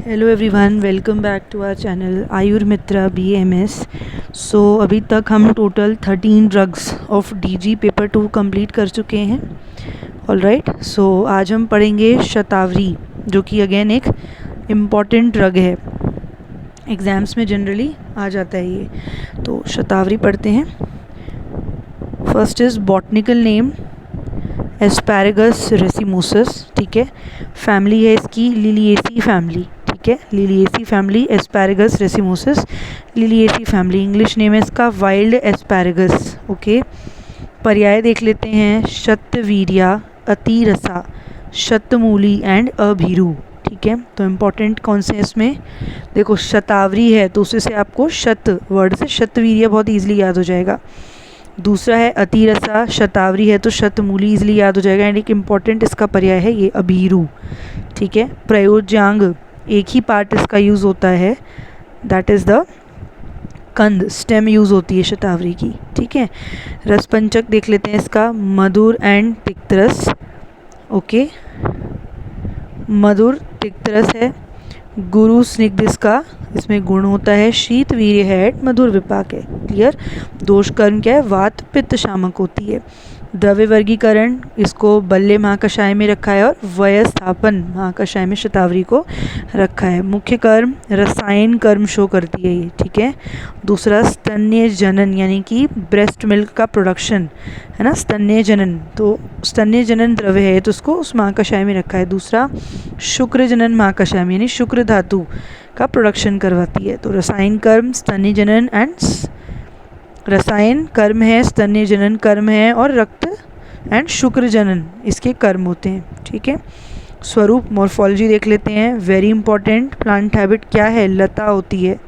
Hello everyone, welcome back to our channel Ayur Mitra BAMS। So अभी तक हम total 13 drugs of DG paper 2 complete कर चुके हैं। ऑल राइट, सो आज हम पढ़ेंगे शतावरी, जो कि अगेन एक इम्पॉर्टेंट ड्रग है, एग्ज़ाम्स में जनरली आ जाता है ये। तो शतावरी पढ़ते हैं। First is botanical name asparagus racemosus, ठीक है। फैमिली है इसकी लिलिएसी फैमिली, ठीक है, liliaceae family, asparagus racemosus, liliaceae family. English name है इसका वाइल्ड एस्पैरागस, ओके। पर्याय देख लेते हैं, शतवीर्या, अतिरसा, शतमूली एंड अभीरू, ठीक है। तो इम्पॉर्टेंट कौन से इसमें देखो, शतावरी है तो उससे आपको शत वर्ड से शतवीर्या बहुत ईजिली याद हो जाएगा। दूसरा है अतिरसा, शतावरी है तो शतमूली इजली याद हो जाएगा। एंड एक इम्पॉर्टेंट इसका पर्याय है ये अभीरू, ठीक है। प्रयोज्यांग, एक ही पार्ट इसका यूज़ होता है, दैट इज़ द कंद, स्टेम यूज़ होती है शतावरी की, ठीक है। रसपंचक देख लेते हैं इसका, मधुर एंड तिक्तरस, ओके। मधुर तिक्तरस है। गुरु स्निग्ध इसका इसमें गुण होता है। शीत वीर्य है, मधुर विपाक है, क्लियर। दोष कर्म क्या है, वात पित्त शामक होती है। द्रव्य वर्गीकरण, इसको बल्ले महाकषाय में रखा है और वयस्थापन महाकषाय में शतावरी को रखा है। मुख्य कर्म रसायन कर्म शो करती है ये, ठीक है। दूसरा स्तन्य जनन, यानी कि ब्रेस्ट मिल्क का प्रोडक्शन है ना, स्तन्य जनन, तो स्तन्य जनन द्रव्य है तो उसको उस महाकषाय में रखा है। दूसरा शुक्र जनन महाकषाय में, यानी शुक्र धातु का प्रोडक्शन करवाती है। तो रसायन कर्म स्तन्य जनन एंड रसायन कर्म है, स्तन्य जनन कर्म है, और रक्त एंड शुक्र जनन इसके कर्म होते हैं, ठीक है। स्वरूप मॉर्फोलॉजी देख लेते हैं, वेरी इंपॉर्टेंट। प्लांट हैबिट क्या है, लता होती है,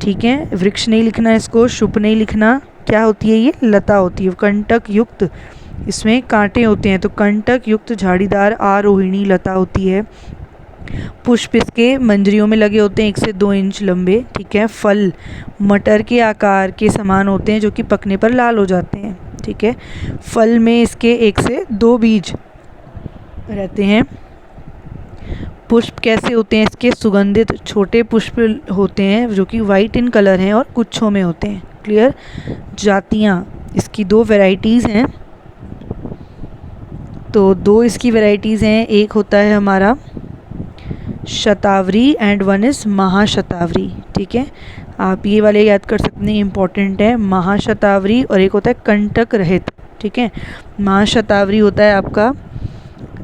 ठीक है। वृक्ष नहीं लिखना इसको, शुभ नहीं लिखना, क्या होती है ये, लता होती है। कंटक युक्त, इसमें कांटे होते हैं तो कंटक युक्त झाड़ीदार आरोहिणी लता होती है। पुष्प इसके मंजरियों में लगे होते हैं 1 से 2 इंच लंबे, ठीक है। फल मटर के आकार के समान होते हैं जो कि पकने पर लाल हो जाते हैं, ठीक है। फल में इसके 1 से 2 बीज रहते हैं। पुष्प कैसे होते हैं इसके, सुगंधित छोटे पुष्प होते हैं जो कि वाइट इन कलर हैं और गुच्छों में होते हैं, क्लियर। जातियाँ, इसकी 2 वैरायटीज़ हैं, तो 2 इसकी वैरायटीज़ हैं। एक होता है हमारा शतावरी एंड वन इज़ महाशतावरी, ठीक है। आप ये वाले याद कर सकते हैं, इंपॉर्टेंट है। महाशतावरी और एक होता है कंटक रहित, ठीक है। महाशतावरी होता है आपका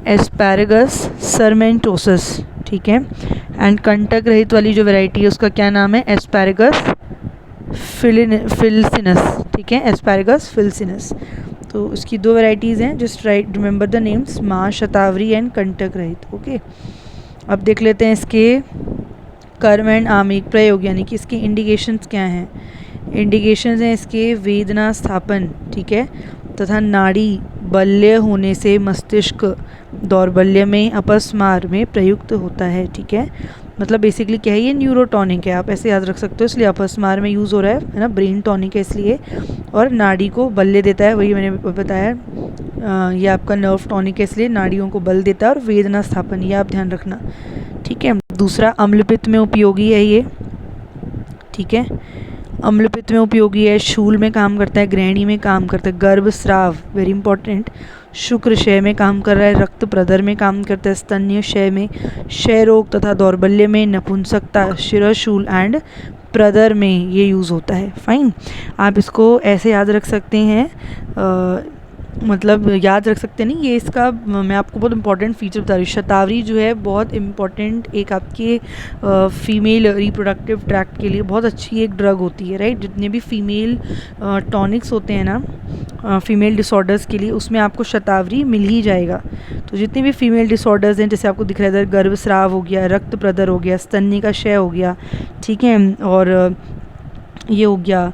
एस्पैरागस सरमेंटोसस, ठीक है। एंड कंटक रहित वाली जो वैरायटी है उसका क्या नाम है, एस्पैरागस फिल्सिनस, ठीक है, एस्पैरागस फिल्सिनस। तो इसकी 2 वैरायटीज़ हैं, just write remember the names, Mahashatavari and Kantak Rahit, okay. अब देख लेते हैं इसके कर्म एंड आमिक प्रयोग, यानी कि इसके इंडिकेशंस क्या हैं। इंडिकेशंस हैं इसके वेदना स्थापन, ठीक है, तथा नाड़ी बल्य होने से मस्तिष्क दौर्बल्य में अपस्मार में प्रयुक्त होता है, ठीक है। मतलब बेसिकली क्या है, ये न्यूरोटॉनिक है, आप ऐसे याद रख सकते हो, इसलिए अपस्मार में यूज़ हो रहा है ना, ब्रेन टॉनिक है इसलिए। और नाड़ी को बल्य देता है, वही मैंने बताया, ये आपका नर्व टॉनिक है इसलिए नाड़ियों को बल देता है। और वेदना स्थापन, ये आप ध्यान रखना, ठीक है। दूसरा अम्लपित्त में उपयोगी है ये, ठीक है, अम्लपित्त में उपयोगी है। शूल में काम करता है, ग्रहणी में काम करता है। गर्भस्राव, वेरी इंपॉर्टेंट। शुक्रक्षय में काम कर रहा है, रक्त प्रदर में काम करता है, स्तन्य क्षय में, क्षय रोग तथा दौर्बल्य में, नपुंसकता, शिरशूल एंड प्रदर में ये यूज़ होता है। फाइन, आप इसको ऐसे याद रख सकते हैं, मतलब याद रख सकते नहीं, ये इसका मैं आपको बहुत इंपॉर्टेंट फीचर बता रही हूँ। शतावरी जो है बहुत इंपॉर्टेंट, एक आपके फीमेल रिप्रोडक्टिव ट्रैक्ट के लिए बहुत अच्छी एक ड्रग होती है, राइट। जितने भी फीमेल टॉनिक्स होते हैं ना फीमेल डिसऑर्डर्स के लिए, उसमें आपको शतावरी मिल ही जाएगा। तो जितने भी फीमेल डिसऑर्डर्स हैं, जैसे आपको दिख रहा है इधर, गर्भस्राव हो गया, रक्त प्रदर हो गया, स्तन्य का क्षय हो गया, ठीक है, और ये हो गया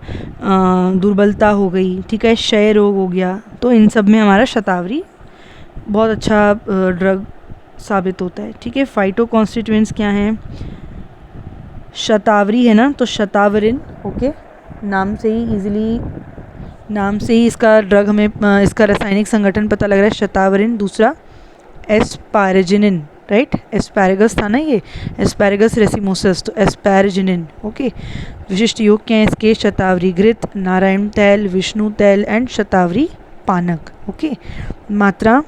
दुर्बलता हो गई, ठीक है, क्षय रोग हो गया, तो इन सब में हमारा शतावरी बहुत अच्छा ड्रग साबित होता है, ठीक है। फाइटो कॉन्स्टिट्यूएंट्स क्या हैं, शतावरी है ना, तो शतावरिन, ओके, नाम से ही इसका ड्रग हमें इसका रासायनिक संगठन पता लग रहा है, शतावरिन। दूसरा एस्पारेजिनिन, राइट, एस्पैरेगस था ना ये, एस्पैरेगस रेसिमोसस, तो एस्पैरजिनिन। ओके, विशिष्ट योग क्या है इसके, शतावरी घृत, नारायण तैल, विष्णु तैल एंड शतावरी पानक। ओके, मात्रा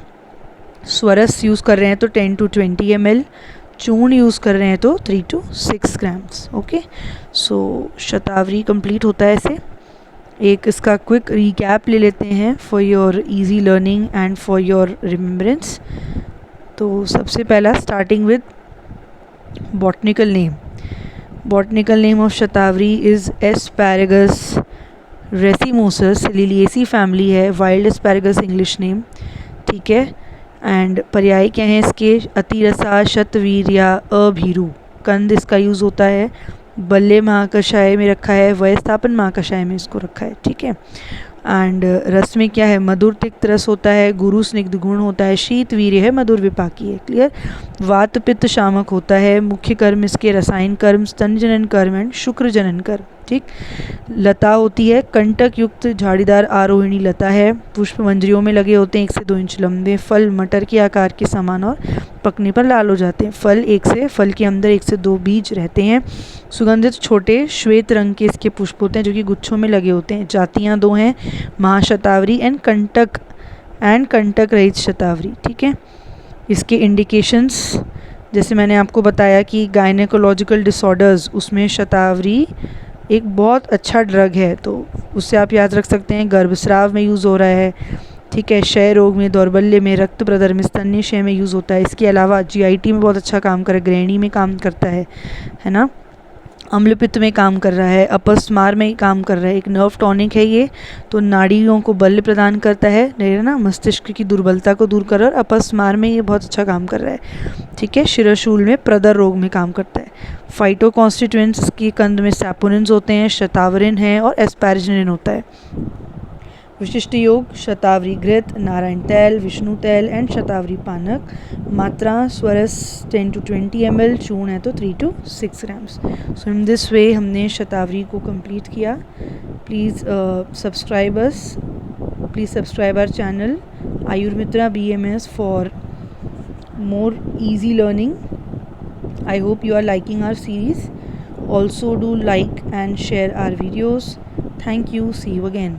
स्वरस यूज़ कर रहे हैं तो 10 to 20 ml, चूर्ण यूज़ कर रहे हैं तो 3 to 6 grams. Okay, so shatavari complete होता है ऐसे। एक इसका क्विक रिकैप ले लेते हैं for your easy learning and for your remembrance. तो सबसे पहला starting with botanical name. Botanical name of shatavari is asparagus racemosus, liliaceae family है, वाइल्ड एस्पैरेगस इंग्लिश नेम। ठीक है, एंड पर्याय क्या है इसके, अतिरसा, शतवीर्या, अभीरु। कंद इसका यूज़ होता है, बल्ले महाकषाय में रखा है, वयस्थापन महाकषाय में इसको रखा है। ठीक है, एंड रस में क्या है, मधुर तिक्त रस होता है, गुरु स्निग्ध गुण होता है, शीत वीर्य है, मधुर विपाकी है। क्लियर, वात पित्त शामक होता है, मुख्य कर्म इसके रसायन कर्म, स्तन जनन कर्म एंड शुक्र जनन कर्म। ठीक, लता होती है, कंटक युक्त झाड़ीदार आरोहिणी लता है, पुष्प मंजरियों में लगे होते हैं 1 से 2 इंच लंबे, फल मटर के आकार के समान और पकने पर लाल हो जाते हैं। फल के अंदर 1 से 2 बीज रहते हैं। सुगंधित छोटे श्वेत रंग के इसके पुष्प होते हैं जो कि गुच्छों में लगे होते हैं। जातियाँ 2 हैं, महाशतावरी एंड कंटक रहित शतावरी। ठीक है, इसके इंडिकेशंस जैसे मैंने आपको बताया कि गायनेकोलॉजिकल डिसऑर्डर्स, उसमें शतावरी एक बहुत अच्छा ड्रग है, तो उससे आप याद रख सकते हैं। गर्भस्राव में यूज़ हो रहा है। ठीक है, क्षय रोग में, दौर्बल्य में, रक्त प्रदर में, स्तन्य क्षय में यूज़ होता है। इसके अलावा जीआईटी में बहुत अच्छा काम कर, गृहिणी में काम करता है ना, अम्लपित्त में काम कर रहा है, अपस्मार में काम कर रहा है। एक नर्व टॉनिक है ये, तो नाड़ियों को बल प्रदान करता है, नहीं ना, मस्तिष्क की दुर्बलता को दूर कर, और अपस्मार में ये बहुत अच्छा काम कर रहा है। ठीक है, शिरशूल में, प्रदर रोग में काम करता है। फाइटो कॉन्स्टिट्यूएंट्स की कंद में सैपोनिन्स होते हैं, शतावरिन है और एस्पैरजिनिन होता है। विशिष्ट योग, शतावरी घृत, नारायण तैल, विष्णु तैल एंड शतावरी पानक। मात्रा स्वरस 10 to 20 ml, चूर्ण है तो 3 to 6 grams. So in this way हमने शतावरी को कंप्लीट किया। Please subscribe our channel Ayurmitra BMS for more easy learning. I hope you are liking our series. Also do like and share our videos. Thank you. See you again.